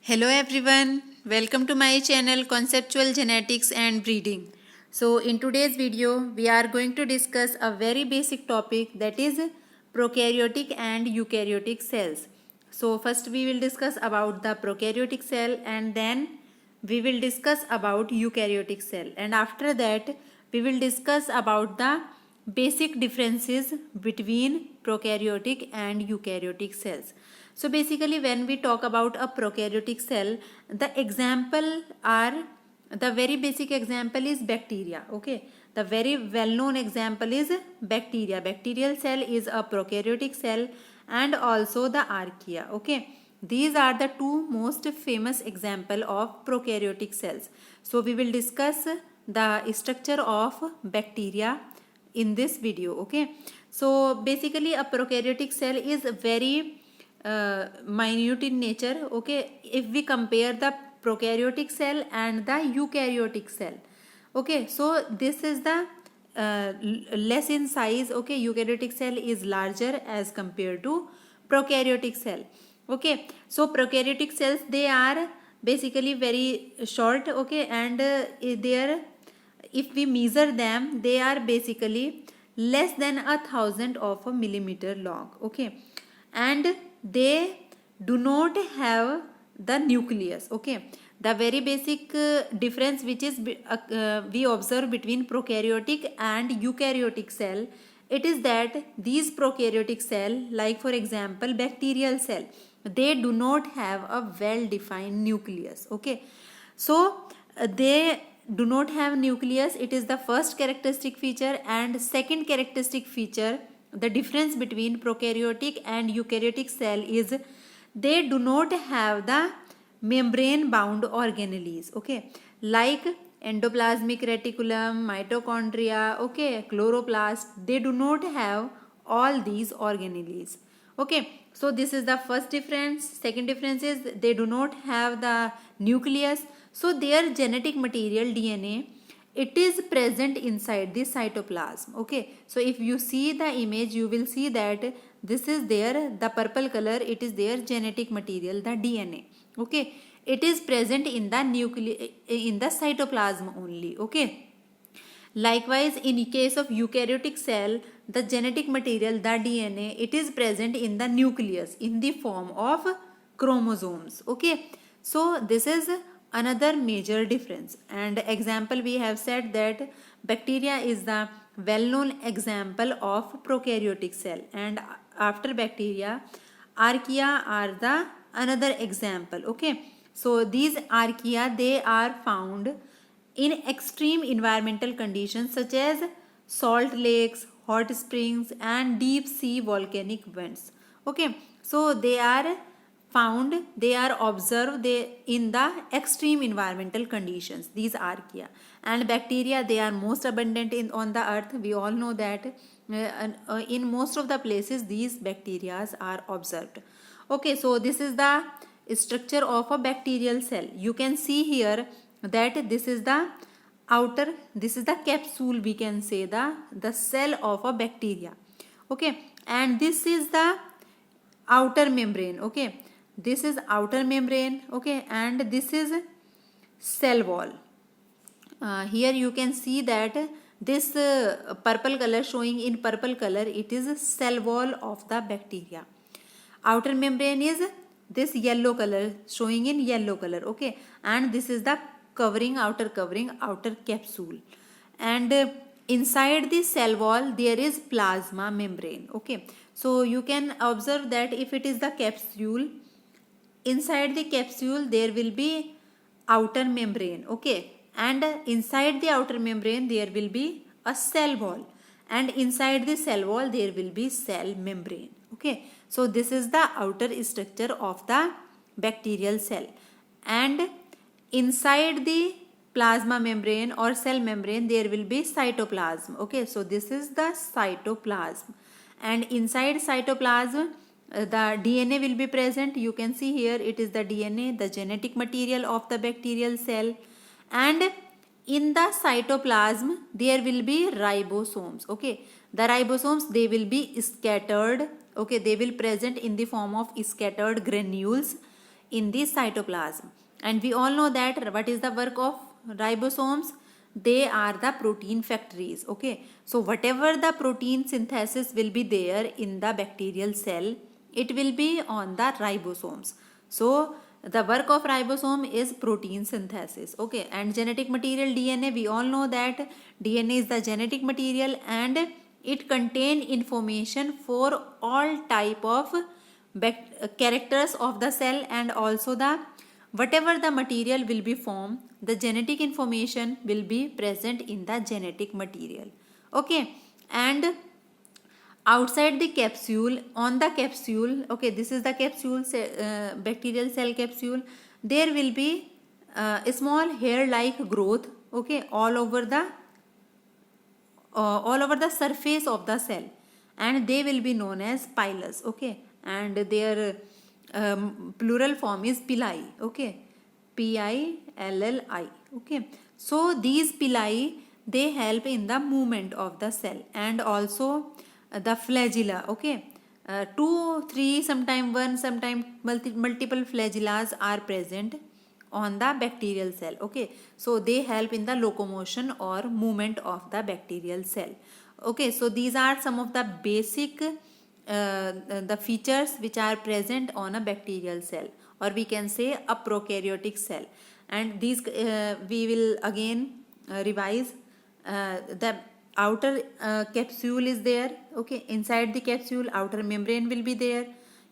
Hello everyone, welcome to my channel Conceptual Genetics and Breeding. So in today's video we are going to discuss a very basic topic, that is prokaryotic and eukaryotic cells. So first we will discuss about the prokaryotic cell and then we will discuss about eukaryotic cell, and after that we will discuss about the basic differences between prokaryotic and eukaryotic cells. So basically when we talk about a prokaryotic cell, the very basic example is bacteria. Okay, the very well known example is bacteria. Bacterial cell is a prokaryotic cell, and also the archaea. Okay, these are the two most famous example of prokaryotic cells. So we will discuss the structure of bacteria in this video. Okay, so basically a prokaryotic cell is very minute in nature. Okay, if we compare the prokaryotic cell and the eukaryotic cell, okay, so this is the less in size. Okay, eukaryotic cell is larger as compared to prokaryotic cell. Okay, so prokaryotic cells, they are basically very short. Okay, and if we measure them, they are basically less than 1,000 of a millimeter long. Okay, and they do not have the nucleus. Okay, the very basic difference which is we observe between prokaryotic and eukaryotic cell, it is that these prokaryotic cell, like for example bacterial cell, they do not have a well defined nucleus. Okay, so they do not have nucleus. It is the first characteristic feature. And second characteristic feature, the difference between prokaryotic and eukaryotic cell is they do not have the membrane bound organelles. Okay, like endoplasmic reticulum, mitochondria, okay, chloroplast, they do not have all these organelles. Okay, so this is the first difference. Second difference is they do not have the nucleus, so their genetic material DNA, it is present inside the cytoplasm. Okay, so if you see the image, you will see that this is there, the purple color, it is their genetic material, the DNA. Okay, it is present in the in the cytoplasm only. Okay, likewise, in case of eukaryotic cell, the genetic material, the DNA, it is present in the nucleus in the form of chromosomes. Okay, so this is another major difference. And example, we have said that bacteria is the well-known example of prokaryotic cell, and after bacteria, archaea are the another example. Okay, so these archaea, they are found in extreme environmental conditions such as salt lakes, hot springs, and deep sea volcanic vents. Okay, so they are found, they are observed in the extreme environmental conditions, these archaea. And bacteria, they are most abundant on the earth. We all know that in most of the places these bacteria are observed. Okay, so this is the structure of a bacterial cell. You can see here that this is the outer, this is the capsule, we can say the cell of a bacteria. Okay, and this is the outer membrane. Okay, this is outer membrane. Okay, and this is cell wall. Here you can see that this purple color, showing in purple color, it is cell wall of the bacteria. Outer membrane is this yellow color, showing in yellow color. Okay, and this is the covering, outer capsule. And inside the cell wall there is plasma membrane. Okay, so you can observe that if it is the capsule, inside the capsule there will be outer membrane. Okay, and inside the outer membrane there will be a cell wall, and inside the cell wall there will be cell membrane. Okay, so this is the outer structure of the bacterial cell. And inside the plasma membrane or cell membrane there will be cytoplasm. Okay, so this is the cytoplasm, and inside cytoplasm the DNA will be present. You can see here it is the DNA, the genetic material of the bacterial cell. And in the cytoplasm there will be ribosomes. Okay, the ribosomes, they will be scattered. Okay, they will present in the form of scattered granules in the cytoplasm. And we all know that what is the work of ribosomes? They are the protein factories. Okay, so whatever the protein synthesis will be there in the bacterial cell, it will be on the ribosomes. So the work of ribosome is protein synthesis. Okay, and genetic material DNA, we all know that DNA is the genetic material and it contain information for all type of characters of the cell, and also the whatever the material will be formed, the genetic information will be present in the genetic material. Okay, and outside the capsule, on the capsule, okay, this is the capsule, bacterial cell capsule, there will be a small hair like growth, okay, all over the surface of the cell, and they will be known as pilus. Okay, and their plural form is pili. Okay, pilli. Okay, so these pili, they help in the movement of the cell, and also the flagella. Okay, 2 3 sometime 1 sometime multiple flagellas are present on the bacterial cell. Okay, so they help in the locomotion or movement of the bacterial cell. Okay, so these are some of the basic the features which are present on a bacterial cell, or we can say a prokaryotic cell. And these we will again revise. The outer capsule is there. Okay, inside the capsule outer membrane will be there.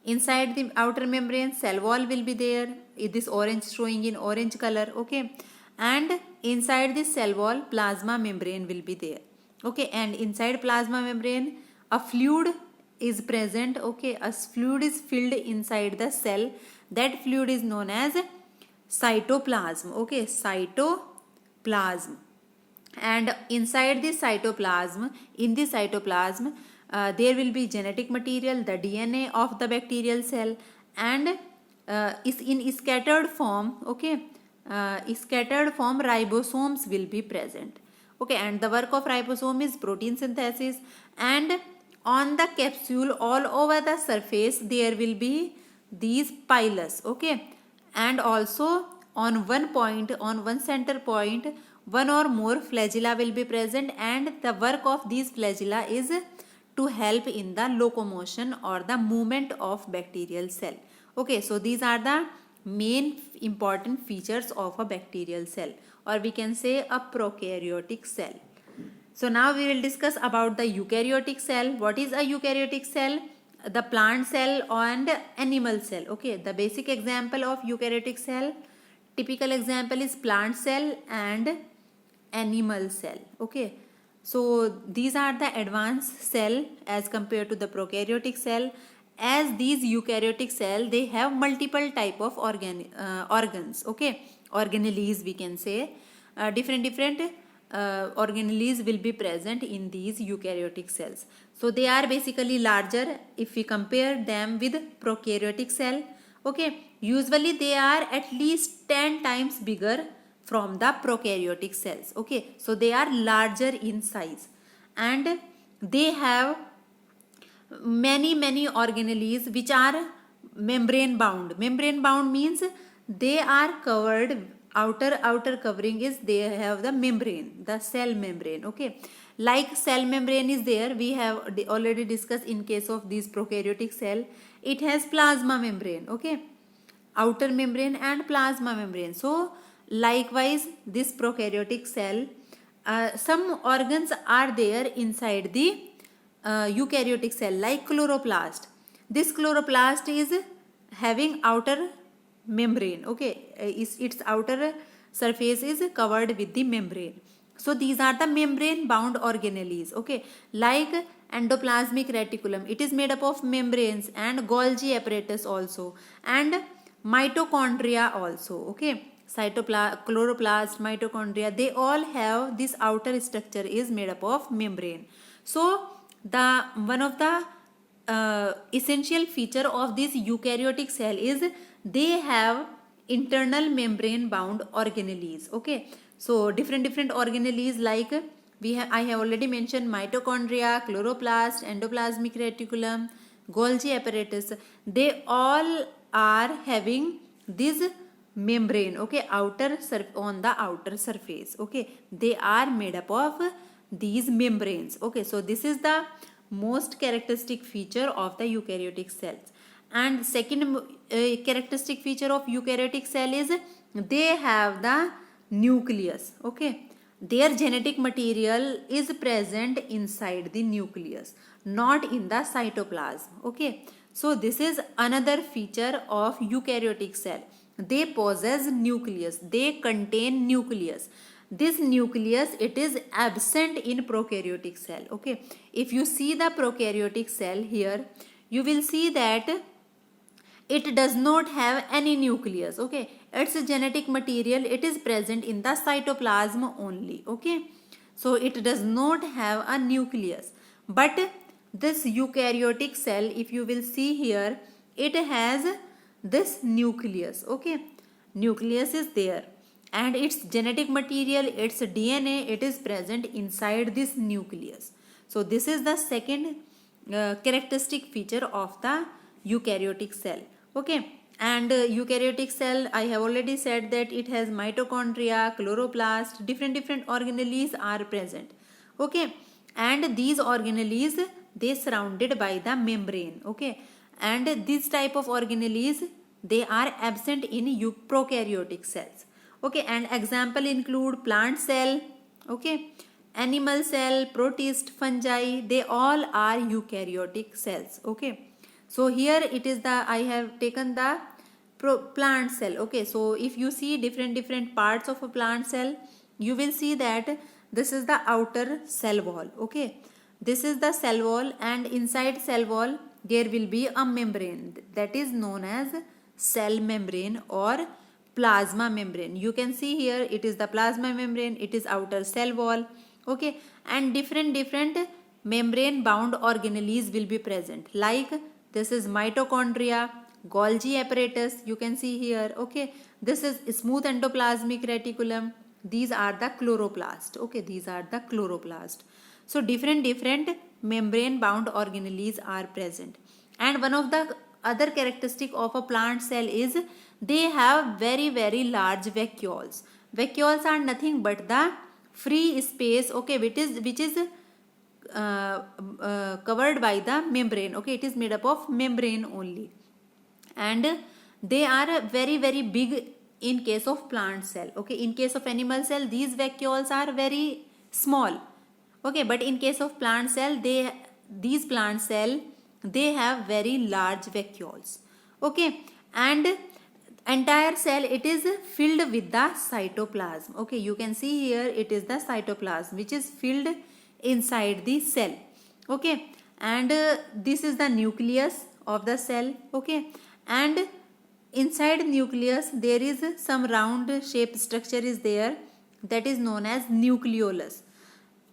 Inside the outer membrane, cell wall will be there. This orange showing in orange color. Okay, and inside this cell wall, plasma membrane will be there. Okay, and inside plasma membrane, a fluid is present. Okay, a fluid is filled inside the cell. That fluid is known as cytoplasm. Okay, cytoplasm. And inside this cytoplasm, in this cytoplasm, there will be genetic material, the DNA of the bacterial cell, and is in scattered form. Okay, scattered form ribosomes will be present. Okay, and the work of ribosome is protein synthesis. And on the capsule, all over the surface, there will be these pilus. Okay, and also on one point, on one center point, one or more flagella will be present, and the work of these flagella is to help in the locomotion or the movement of bacterial cell. Okay, so these are the main important features of a bacterial cell, or we can say a prokaryotic cell. So now we will discuss about the eukaryotic cell. What is a eukaryotic cell? The plant cell and animal cell. Okay, the basic example of eukaryotic cell, typical example is plant cell and animal cell. Okay, so these are the advanced cell as compared to the prokaryotic cell. As these eukaryotic cell, they have multiple type of organs. Okay, organelles we can say. Different organelles will be present in these eukaryotic cells. So they are basically larger if we compare them with prokaryotic cell. Okay, usually they are at least 10 times bigger from the prokaryotic cells. Okay, so they are larger in size, and they have many organelles which are membrane bound. Membrane bound means they are covered, outer covering is, they have the membrane, the cell membrane. Okay, like cell membrane is there, we have already discussed in case of this prokaryotic cell, it has plasma membrane. Okay, outer membrane and plasma membrane. So likewise this prokaryotic cell, some organs are there inside the eukaryotic cell, like chloroplast. This chloroplast is having outer membrane. Okay, its outer surface is covered with the membrane. So these are the membrane bound organelles. Okay, like endoplasmic reticulum, it is made up of membranes, and Golgi apparatus also, and mitochondria also. Okay, chloroplast, mitochondria, they all have this outer structure is made up of membrane. So the one of the essential feature of this eukaryotic cell is they have internal membrane bound organelles. Okay, so different organelles, like I have already mentioned mitochondria, chloroplast, endoplasmic reticulum, Golgi apparatus, they all are having this membrane, okay, on the outer surface, okay, they are made up of these membranes, okay. So this is the most characteristic feature of the eukaryotic cells. And second characteristic feature of eukaryotic cell is they have the nucleus, okay. Their genetic material is present inside the nucleus, not in the cytoplasm, okay. So this is another feature of eukaryotic cell. They possess nucleus, they contain nucleus. This nucleus, it is absent in prokaryotic cell, okay. If you see the prokaryotic cell here, you will see that it does not have any nucleus, okay. Its genetic material, it is present in the cytoplasm only, okay. So it does not have a nucleus. But this eukaryotic cell, if you will see here, it has this nucleus, okay. Nucleus is there, and its genetic material, its DNA, it is present inside this nucleus. So this is the second characteristic feature of the eukaryotic cell, okay. And eukaryotic cell, I have already said that it has mitochondria, chloroplast, different organelles are present, okay. And these organelles, they surrounded by the membrane, okay. And this type of organelles, they are absent in prokaryotic cells, okay. And example include plant cell, okay, animal cell, protist, fungi, they all are eukaryotic cells, okay. So here it is the, I have taken the plant cell, okay. So if you see different parts of a plant cell, you will see that this is the outer cell wall, okay. This is the cell wall, and inside cell wall there will be a membrane that is known as cell membrane or plasma membrane. You can see here it is the plasma membrane, it is outer cell wall, okay. And different membrane bound organelles will be present, like this is mitochondria, Golgi apparatus, you can see here, okay. This is smooth endoplasmic reticulum, these are the chloroplast, okay, these are the chloroplast. So different membrane bound organelles are present. And one of the other characteristic of a plant cell is they have very large vacuoles. Vacuoles are nothing but the free space, okay, which is covered by the membrane, okay. It is made up of membrane only, and they are very big in case of plant cell, okay. In case of animal cell, these vacuoles are very small, okay. But in case of plant cell, these plant cell, they have very large vacuoles, okay. And entire cell, it is filled with the cytoplasm, okay. You can see here it is the cytoplasm which is filled inside the cell, okay. And this is the nucleus of the cell, okay. And inside nucleus there is some round shape structure is there, that is known as nucleolus,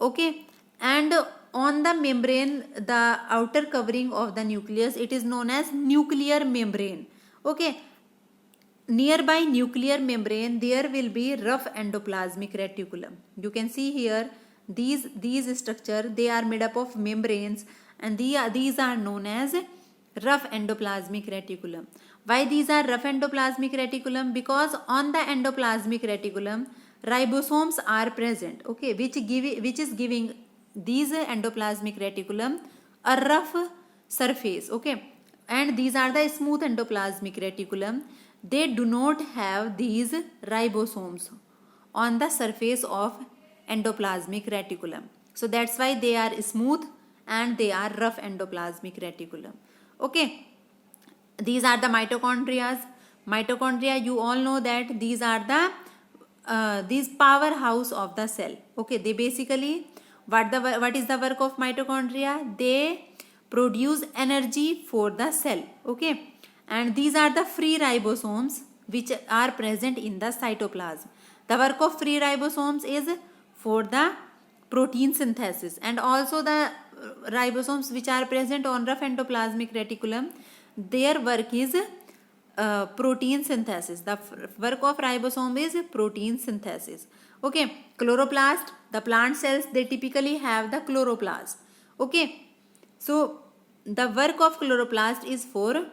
okay. And on the membrane, the outer covering of the nucleus, it is known as nuclear membrane, okay. Nearby nuclear membrane, there will be rough endoplasmic reticulum. You can see here these structure, they are made up of membranes, and these are known as rough endoplasmic reticulum. Why these are rough endoplasmic reticulum? Because on the endoplasmic reticulum, ribosomes are present, okay, which is giving these endoplasmic reticulum a rough surface, okay. And these are the smooth endoplasmic reticulum. They do not have these ribosomes on the surface of endoplasmic reticulum. So that's why they are smooth and they are rough endoplasmic reticulum, okay. These are the mitochondria. Mitochondria, you all know that these are the these powerhouse of the cell, okay. They basically, what is the work of mitochondria? They produce energy for the cell, okay. And these are the free ribosomes which are present in the cytoplasm. The work of free ribosomes is for the protein synthesis, and also the ribosomes which are present on rough endoplasmic reticulum, their work is protein synthesis. The work of ribosome is protein synthesis, okay. Chloroplast, the plant cells, they typically have the chloroplast, okay. So the work of chloroplast is for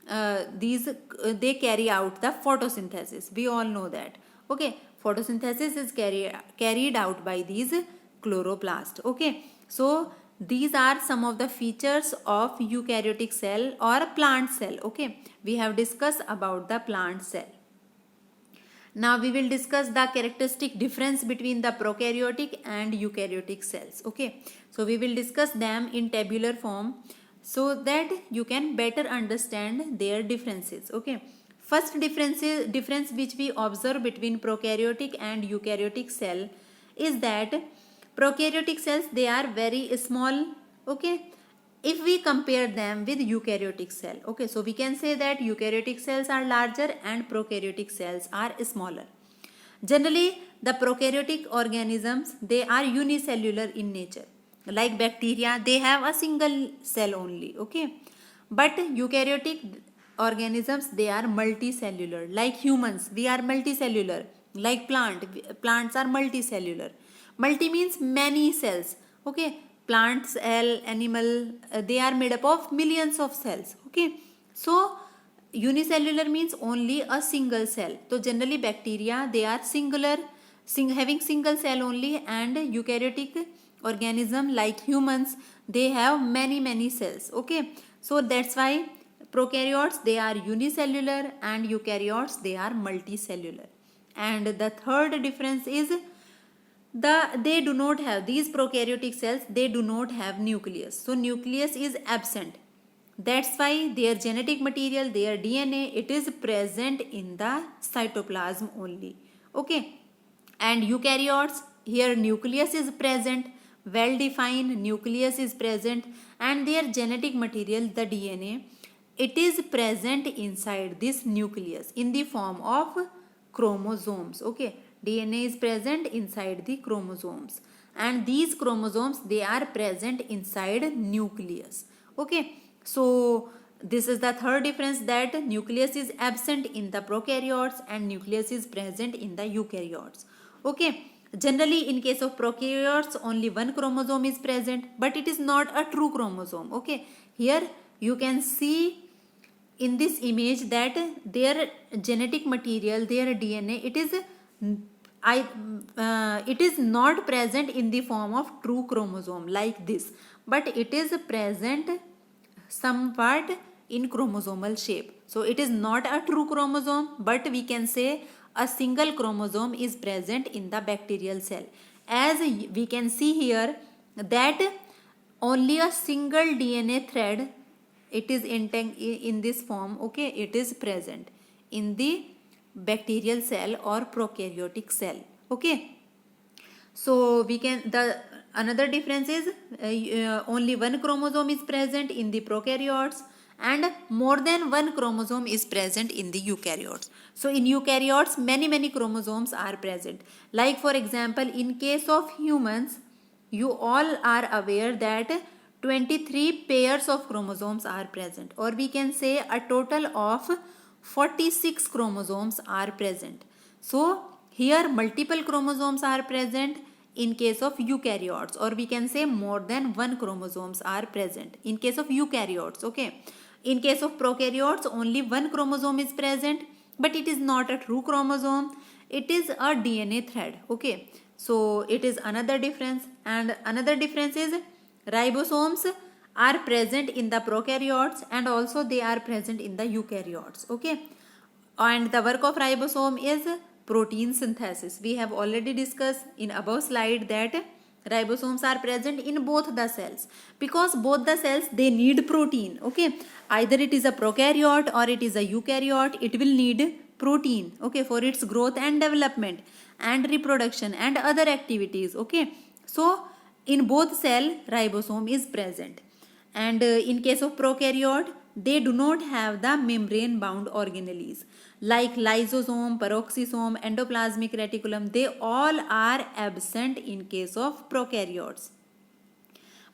they carry out the photosynthesis. We all know that. Okay, photosynthesis is carried out by these chloroplasts. Okay, so these are some of the features of eukaryotic cell or plant cell. Okay, we have discussed about the plant cell. Now we will discuss the characteristic difference between the prokaryotic and eukaryotic cells. Okay, so we will discuss them in tabular form so that you can better understand their differences. Okay, first difference which we observe between prokaryotic and eukaryotic cell is that prokaryotic cells, they are very small. Okay, if we compare them with eukaryotic cell. Okay, so we can say that eukaryotic cells are larger and prokaryotic cells are smaller. Generally, the prokaryotic organisms, they are unicellular in nature. Like bacteria, they have a single cell only. Okay, but eukaryotic organisms, they are multicellular. Like humans, we are multicellular. Like plants are multicellular. Multi means many cells. Okay, plant cell, animal, they are made up of millions of cells. Okay, so unicellular means only a single cell. So generally bacteria, they are singular, having single cell only, and eukaryotic organism like humans, they have many cells. Okay, so that's why prokaryotes, they are unicellular and eukaryotes, they are multicellular. And the third difference is they do not have, these prokaryotic cells, they do not have nucleus. So nucleus is absent. That's why their genetic material, their DNA, it is present in the cytoplasm only. Okay, and eukaryotes, here nucleus is present, well defined nucleus is present, and their genetic material, the DNA, it is present inside this nucleus in the form of chromosomes. Okay, DNA is present inside the chromosomes, and these chromosomes, they are present inside nucleus. Okay, so this is the third difference, that nucleus is absent in the prokaryotes and nucleus is present in the eukaryotes. Okay, generally in case of prokaryotes, only one chromosome is present, but it is not a true chromosome. Okay, here you can see in this image that their genetic material, their DNA, it is not present in the form of true chromosome like this, but it is present somewhat in chromosomal shape. So it is not a true chromosome, but we can say a single chromosome is present in the bacterial cell. As we can see here that only a single DNA thread, it is in this form. Okay, it is present in the bacterial cell or prokaryotic cell. Okay, so we can, the another difference is only one chromosome is present in the prokaryotes and more than one chromosome is present in the eukaryotes. So in eukaryotes, many chromosomes are present. Like for example, in case of humans, you all are aware that 23 pairs of chromosomes are present, or we can say a total of 46 chromosomes are present. So here multiple chromosomes are present in case of eukaryotes, or we can say more than one chromosomes are present in case of eukaryotes. Okay, in case of prokaryotes, only one chromosome is present, but it is not a true chromosome, it is a DNA thread. Okay, so it is another difference. And another difference is ribosomes are present in the prokaryotes and also they are present in the eukaryotes. Okay, and the work of ribosome is protein synthesis. We have already discussed in above slide that ribosomes are present in both the cells, because both the cells, they need protein. Okay, either it is a prokaryote or it is a eukaryote, it will need protein. Okay, for its growth and development and reproduction and other activities. Okay, so in both cell, ribosome is present. And in case of prokaryote, they do not have the membrane bound organelles like lysosome, peroxisome, endoplasmic reticulum. They all are absent in case of prokaryotes,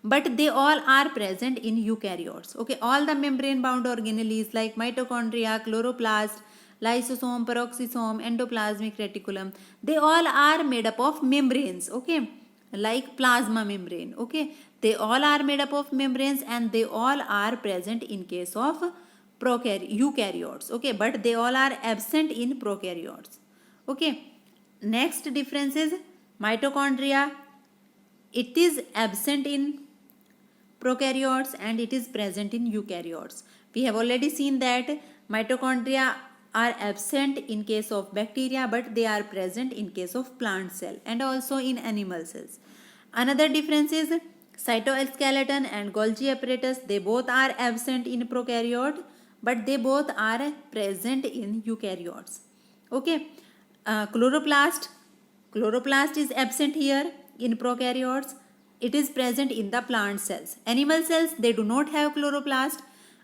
but they all are present in eukaryotes. Okay, all the membrane bound organelles like mitochondria, chloroplast, lysosome, peroxisome, endoplasmic reticulum, they all are made up of membranes. Okay, like plasma membrane. Okay, they all are made up of membranes and they all are present in case of eukaryotes, okay, but they all are absent in prokaryotes. Okay, next difference is mitochondria. It is absent in prokaryotes and it is present in eukaryotes. We have already seen that mitochondria are absent in case of bacteria, but they are present in case of plant cell and also in animal cells. Another difference is cytoskeleton and Golgi apparatus. They both are absent in prokaryote, but they both are present in eukaryotes. Okay, chloroplast is absent here in prokaryotes. It is present in the plant cells. Animal cells, they do not have chloroplast.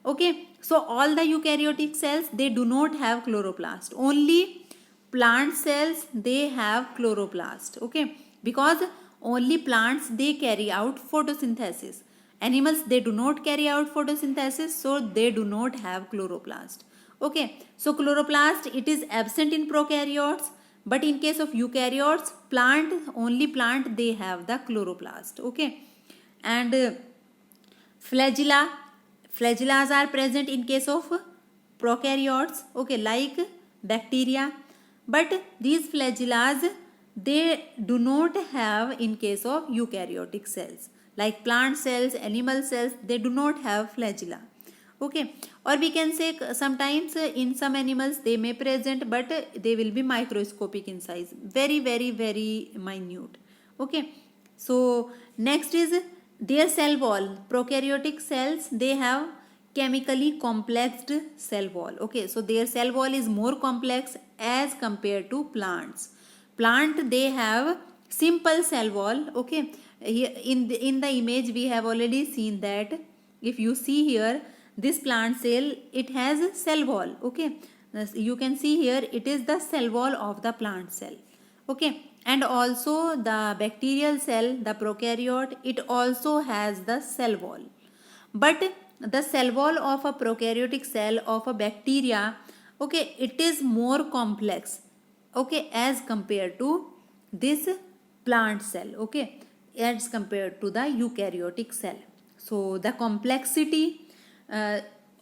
Okay, so all the eukaryotic cells, they do not have chloroplast. Only plant cells, they have chloroplast. Okay, because only plants, they carry out photosynthesis. Animals, they do not carry out photosynthesis, so they do not have chloroplast. Okay, so chloroplast, it is absent in prokaryotes, but in case of eukaryotes, only plant, they have the chloroplast. Okay, and flagellas are present in case of prokaryotes, okay, like bacteria, but these flagellas, they do not have in case of eukaryotic cells, like plant cells, animal cells, they do not have flagella. Okay, or we can say sometimes in some animals they may present, but they will be microscopic in size, very minute. Okay, so next is their cell wall. Prokaryotic cells, they have chemically complexed cell wall. Okay, so their cell wall is more complex as compared to plants. Plant, they have simple cell wall. Okay, here in the image we have already seen that. If you see here, this plant cell, it has a cell wall. Okay, you can see here, it is the cell wall of the plant cell. Okay, and also the bacterial cell, the prokaryote, it also has the cell wall. But the cell wall of a prokaryotic cell of a bacteria, okay, it is more complex, okay, as compared to this plant cell, okay, as compared to the eukaryotic cell. So the complexity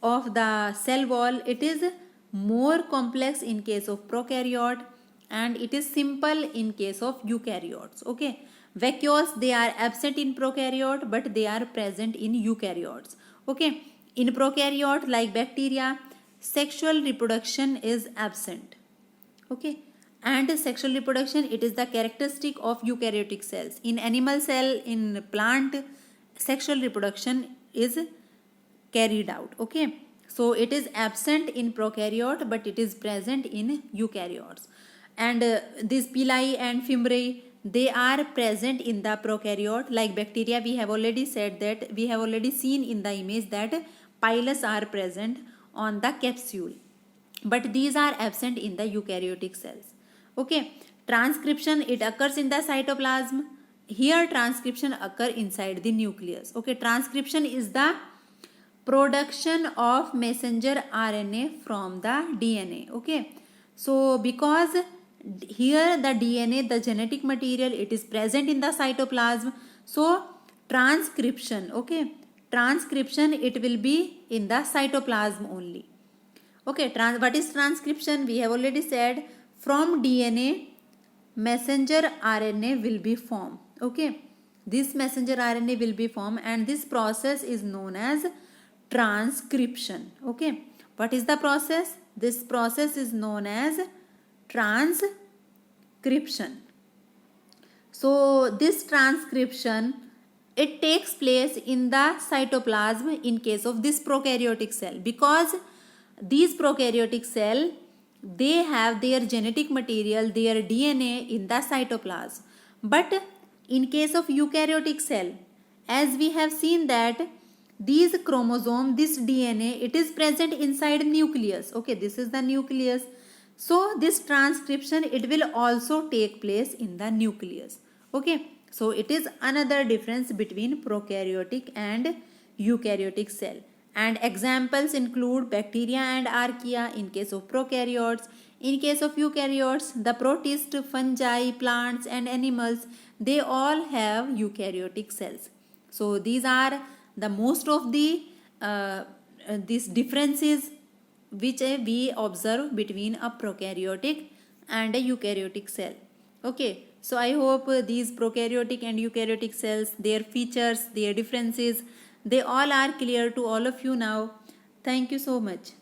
of the cell wall, it is more complex in case of prokaryote and it is simple in case of eukaryotes. Okay, vacuoles, they are absent in prokaryote, but they are present in eukaryotes. Okay, in prokaryote like bacteria, sexual reproduction is absent. Okay, and sexual reproduction, it is the characteristic of eukaryotic cells. In animal cell, in plant, sexual reproduction is carried out. Okay, so it is absent in prokaryote, but it is present in eukaryotes. And these pili and fimbriae, they are present in the prokaryote. Like bacteria, we have already said that, we have already seen in the image that pilus are present on the capsule, but these are absent in the eukaryotic cells. Okay, transcription, it occurs in the cytoplasm. Here transcription occur inside the nucleus. Okay, transcription is the production of messenger RNA from the DNA. Okay, so because here the DNA, the genetic material, it is present in the cytoplasm, so transcription, okay, transcription, it will be in the cytoplasm only. Okay, what is transcription? We have already said, from DNA messenger RNA will be formed. Okay, this messenger RNA will be formed and this process is known as transcription. Okay, what is the process? This process is known as transcription. So this transcription, it takes place in the cytoplasm in case of this prokaryotic cell, because these prokaryotic cell, they have their genetic material, their DNA in the cytoplasm. But in case of eukaryotic cell, as we have seen that these chromosome, this DNA, it is present inside nucleus. Okay, this is the nucleus. So this transcription, it will also take place in the nucleus. Okay, so it is another difference between prokaryotic and eukaryotic cell. And examples include bacteria and archaea in case of prokaryotes. In case of eukaryotes, the protist, fungi, plants and animals, they all have eukaryotic cells. So these are the most of the these differences which we observe between a prokaryotic and a eukaryotic cell. Okay, so I hope these prokaryotic and eukaryotic cells, their features, their differences, they all are clear to all of you now. Thank you so much.